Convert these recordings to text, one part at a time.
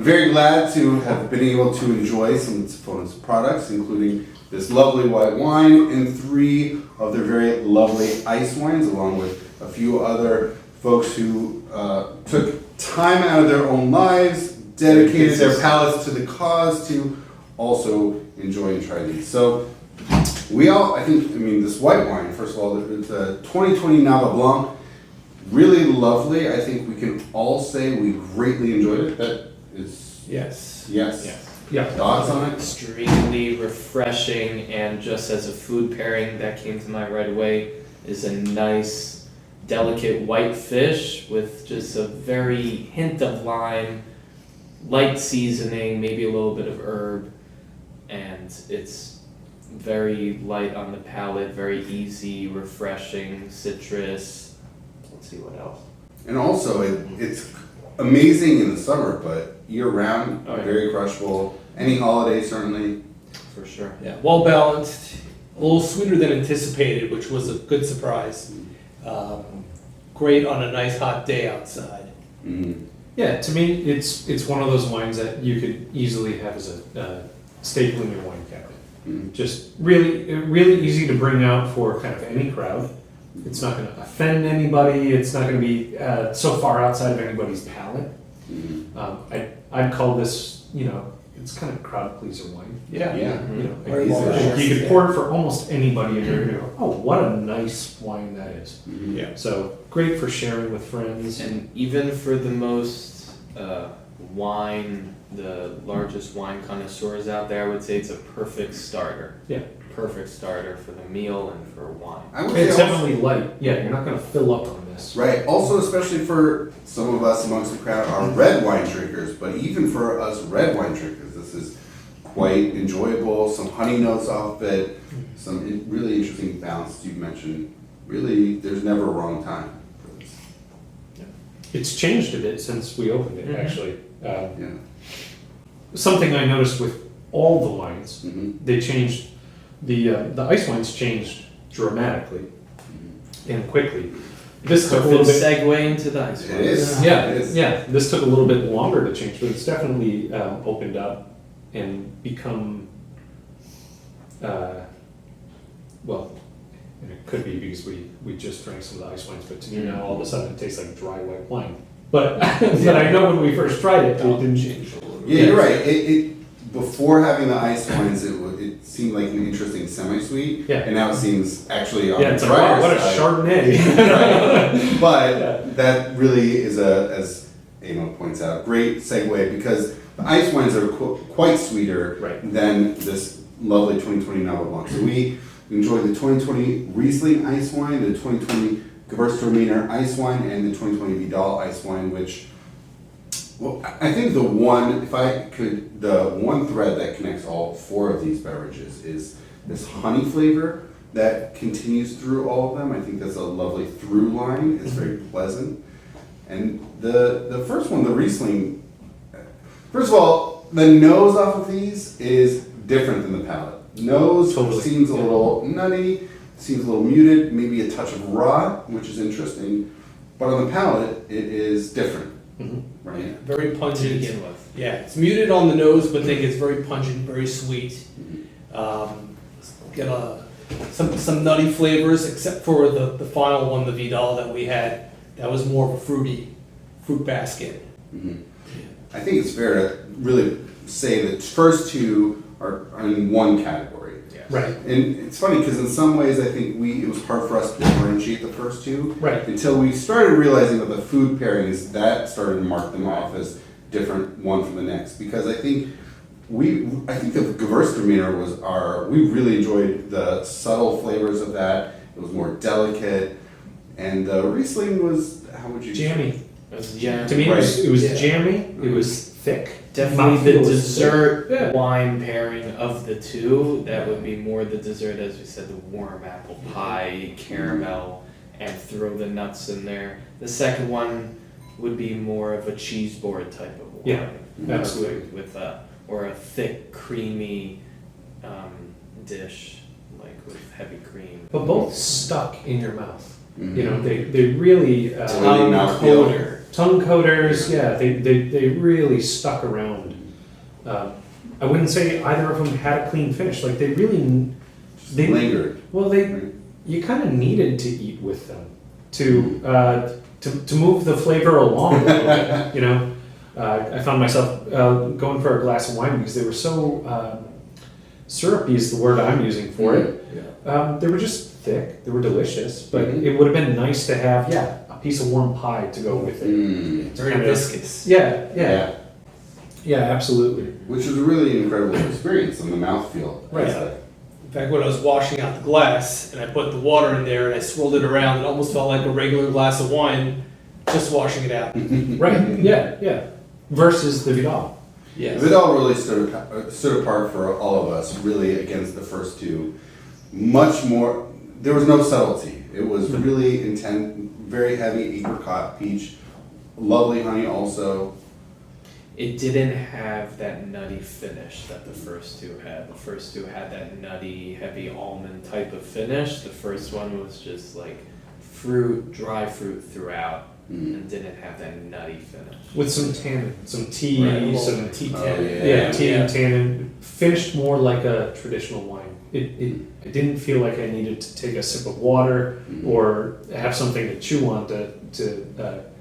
Very glad to have been able to enjoy some of Tzafona's products, including this lovely white wine and 3 of their very lovely ice wines, along with a few other folks who took time out of their own lives, dedicated their palates to the cause to also enjoy and try these. So we all, this white wine, first of all, it's a 2020 Nava Blanc, really lovely. I think we can all say we greatly enjoyed it. That is... Yes. Yeah. Thoughts on it? Extremely refreshing, and just as a food pairing that came to mind right away is a nice, delicate white fish with just a very hint of lime, light seasoning, maybe a little bit of herb, and it's very light on the palate, very easy, refreshing, citrus. Let's see what else. And also, it's amazing in the summer, but year-round, Oh, yeah. very crushable. Any holiday, certainly. For sure. Yeah, well balanced, a little sweeter than anticipated, which was a good surprise. Great on a nice hot day outside. Mm. Yeah, to me, it's one of those wines that you could easily have as a staple in your wine cabinet. Mm. Just really easy to bring out for kind of any crowd. It's not going to offend anybody. It's not going to be so far outside of anybody's palate. Mm. I'd call this, it's kind of a crowd pleaser wine. Yeah. Very well balanced. You could pour it for almost anybody, and you're going to go, oh, what a nice wine that is. Mm. Yeah. So great for sharing with friends. And even for the most the largest wine connoisseurs out there, I would say it's a perfect starter. Yeah. Perfect starter for the meal and for wine. I would say It's also, definitely light. Yeah, you're not going to fill up on this. right. Also, especially for some of us amongst the crowd are red wine drinkers, but even for us red wine drinkers, this is quite enjoyable. Some honey notes off it, some really interesting balance you mentioned. Really, there's never a wrong time for this. It's changed a bit since we opened it, Mhm. actually. Yeah. Something I noticed with all the wines, Mm-hmm. they changed, the ice wines changed dramatically and quickly. This took a little Perfect bit, segue into the ice wine. It is. yeah, It is. yeah, this took a little bit longer to change, but it's definitely opened up and become, well, and it could be because we just drank some of the ice wines, but to me now all of a sudden it tastes like dry white wine. But but I know when we first tried it, it didn't change. Yeah, you're right. It before having the ice wines, it seemed like an interesting semi-sweet. Yeah. And now it seems actually on Yeah, the it's like, drier wow, what a side. Chardonnay. Right. But Yeah. that really is as Amo points out, great segue because the ice wines are quite sweeter Right. than this lovely 2020 Nava Blanc. So we enjoyed the 2020 Riesling ice wine, the 2020 Gewürztraminer ice wine, and the 2020 Vidal ice wine, which, well, I think the one thread that connects all 4 of these beverages is this honey flavor that continues through all of them. I think that's a lovely through line. It's very pleasant. And the first one, the Riesling, first of all, the nose off of these is different than the palate. Nose Totally. seems a little nutty, seems a little muted, maybe a touch of raw, which is interesting. But on the palate, it is different, Mhm. right? Very To pungent. begin with. Yeah, it's muted on the nose, but then gets very pungent, very sweet. Get some nutty flavors, except for the final one, the Vidal that we had. That was more of a fruit basket. Mhm. I think it's fair to really say that first 2 are in one category. Right, And it's funny because in some ways I think it was hard for us to differentiate the first 2 right. until we started realizing that the food pairings that started to mark them off as different one from the next. Because I think the Gewürztraminer we really enjoyed the subtle flavors of that. It was more delicate, and the Riesling was, how would you? Jammy. Yeah. To me, Right. it was Yeah. jammy, it was thick. Definitely the Mouthfeel was dessert thick. Yeah. wine pairing of the 2. That would be more the dessert, as we said, the warm apple pie, caramel, and throw the nuts in there. The second one would be more of a cheese board type of wine. Yeah, absolutely. With or a thick, creamy dish, like with heavy cream. But both stuck in your mouth. Mhm. You know, they really, Really Tongue mouthfeel. coater. Tongue coaters, yeah, they really stuck around. I wouldn't say either of them had a clean finish. Like they really, they Lingered. well, you kind of needed to eat with them to move the flavor along a little bit. You know, I found myself going for a glass of wine because they were so syrupy is the word I'm using for it. Yeah. They were just thick. They were delicious, but Mhm. it would have been nice to have a piece of warm pie to go with it. It's very Kind of- viscous. Yeah, absolutely. Which was a really incredible experience on the mouthfeel. Right. aspect. In fact, when I was washing out the glass and I put the water in there and I swirled it around, it almost felt like a regular glass of wine, just washing it out. Right. Yeah. Versus the Vidal. Yes. Vidal really stood apart for all of us, really, against the first two. Much more, there was no subtlety. It was really intense, very heavy apricot, peach, lovely honey also. It didn't have that nutty finish that the first two had. The first two had that nutty, heavy almond type of finish. The first one was just like fruit, dry fruit throughout, and didn't have that nutty finish. With some tannin, some tea, Right, well, some tea Oh, tannin. yeah, tea Yeah. and tannin. Finished more like a traditional wine. I didn't feel like I needed to take a sip of water or have something to chew on to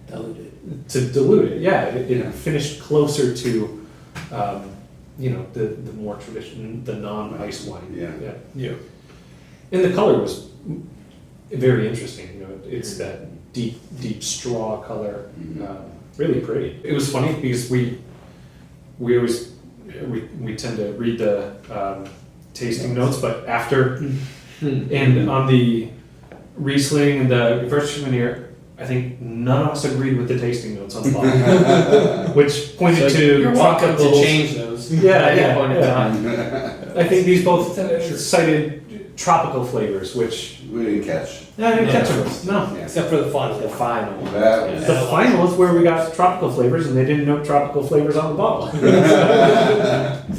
Diluted. dilute it. Yeah, it Yeah. finished closer to, the more traditional, the non-ice wine. Yeah. Yeah. And the color was very interesting. You know, it's that deep straw color, really pretty. It was funny because we always we tend to read the tasting notes, but after and on the Riesling and the Gewürztraminer, I think none of us agreed with the tasting notes on the bottle, which pointed So to you're welcome to tropicals. change those. Yeah, at any yeah, point in yeah. time. I think these both cited tropical flavors, which We didn't catch. I didn't catch them. No. Yeah. Except for the final The one. final one. That was- The final is where we got tropical flavors, and they didn't know tropical flavors on the bottle.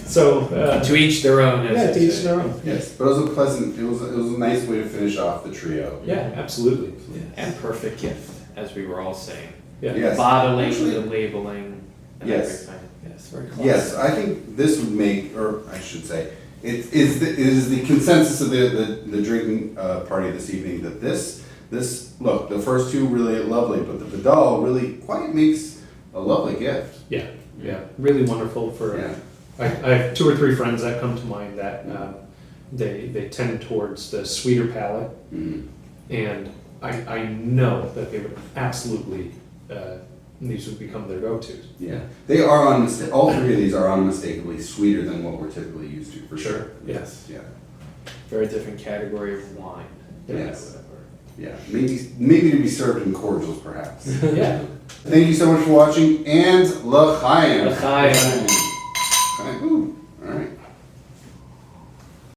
So To each their own. as yeah, they to each say. their own. Yes, but it was a pleasant. It was a nice way to finish off the trio. Yeah, absolutely. And perfect gift, as we were all saying. Yeah. Yes. Bottling, Actually- the labeling, and Yes. everything. Yes, very classy. Yes, I think this would make, or I should say, it is the consensus of the drinking party this evening that this look, the first two really lovely, but the Vidal really quite makes a lovely gift. Yeah, really wonderful for. Yeah. I have 2 or 3 friends that come to mind that they tend towards the sweeter palate, and I know that they would absolutely these would become their go-tos. Yeah, they are all three of these are unmistakably sweeter than what we're typically used to, for sure. Yes. Yeah, Very different category of wine. Yes. yeah, maybe to be served in cordials, perhaps. Yeah. Thank you so much for watching, and l'chaim. L'chaim. L'chaim. Ooh.